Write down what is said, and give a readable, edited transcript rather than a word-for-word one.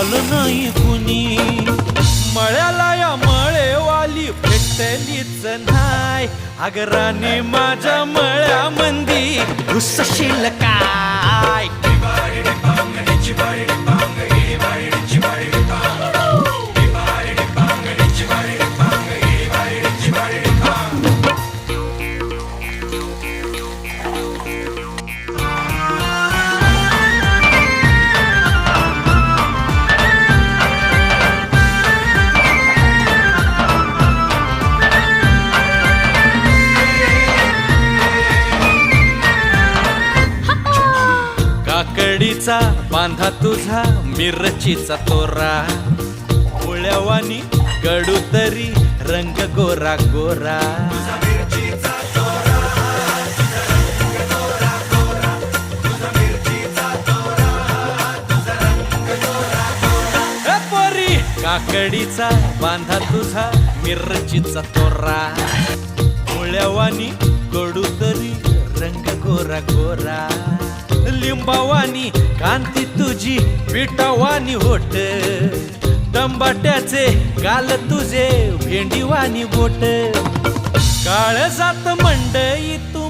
आलं नाही कुणी. मळ्याला या मळेवाली भेटलीच नाय. अगं राणी माझ्या मळ्यामंदी घुसशील काय. काकडीचा बांधा तुझा मिरचीचा तोरा. मुळ्यावानी कडू तरी रंग गोरा गोरा. पोरी काकडीचा बांधा तुझा मिरचीचा तोरा. मुळ्यावानी कडू तरी रंग गोरा गोरा. लिंबावानी कांती तुझी पिठावानी होट. टंबाट्याचे गाल तुझे भेंडीवानी बोट. काळजात मंडई तू